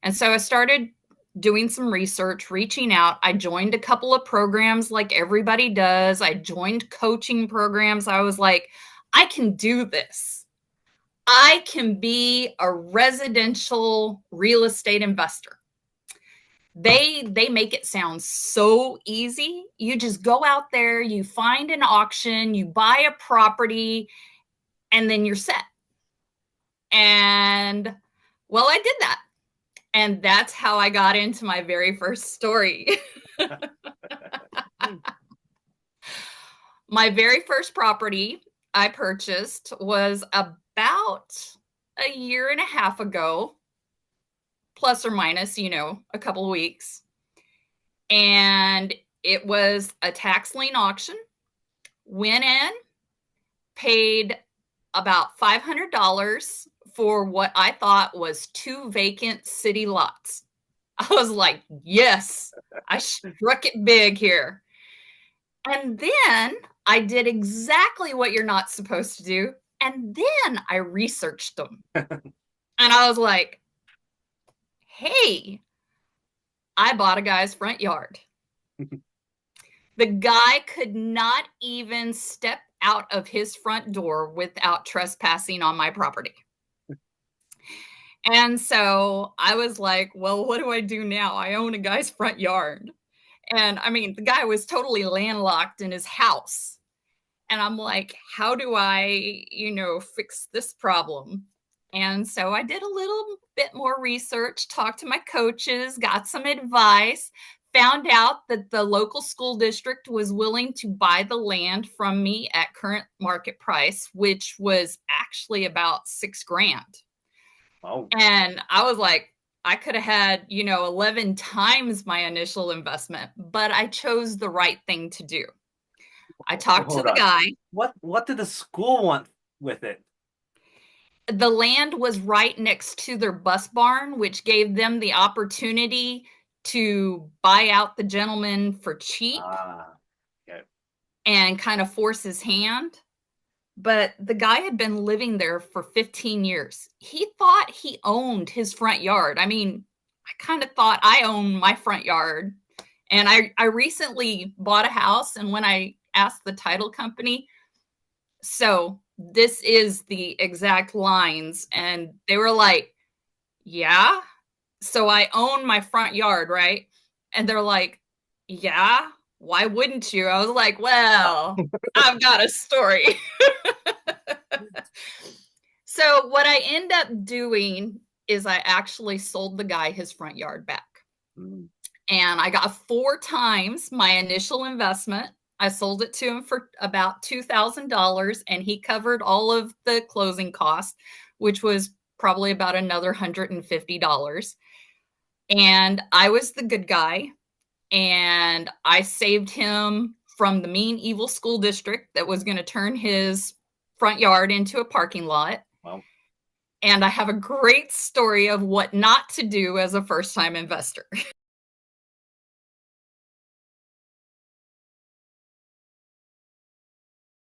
And so I started doing some research, reaching out. I joined a couple of programs like everybody does. I joined coaching programs. I was like, I can do this. I can be a residential real estate investor. They make it sound so easy. You just go out there, you find an auction, you buy a property, and then you're set. And well, I did that. And that's how I got into my very first story. My very first property I purchased was about a year and a half ago, plus or minus, a couple of weeks. And it was a tax lien auction. Went in, paid about $500 for what I thought was 2 vacant city lots. I was like, yes, I struck it big here. And then I did exactly what you're not supposed to do. And then I researched them. And I was like, hey, I bought a guy's front yard. The guy could not even step out of his front door without trespassing on my property. And so I was like, well, what do I do now? I own a guy's front yard. And I mean, the guy was totally landlocked in his house. And I'm like, how do I, fix this problem? And so I did a little bit more research, talked to my coaches, got some advice, found out that the local school district was willing to buy the land from me at current market price, which was actually about $6,000. Oh. And I was like, I could have had, 11 times my initial investment, but I chose the right thing to do. I talked to the guy. What did the school want with it? The land was right next to their bus barn, which gave them the opportunity to buy out the gentleman for cheap Okay. and kind of force his hand. But the guy had been living there for 15 years. He thought he owned his front yard. I mean, I kind of thought I owned my front yard. And I recently bought a house, and when I asked the title company, so this is the exact lines, and they were like, yeah, so I own my front yard, right? And they're like, yeah, why wouldn't you? I was like, well, I've got a story. So what I end up doing is I actually sold the guy his front yard back. And I got 4 times my initial investment. I sold it to him for about $2,000, and he covered all of the closing costs, which was probably about another $150. And I was the good guy, and I saved him from the mean, evil school district that was going to turn his front yard into a parking lot. Wow. And I have a great story of what not to do as a first-time investor.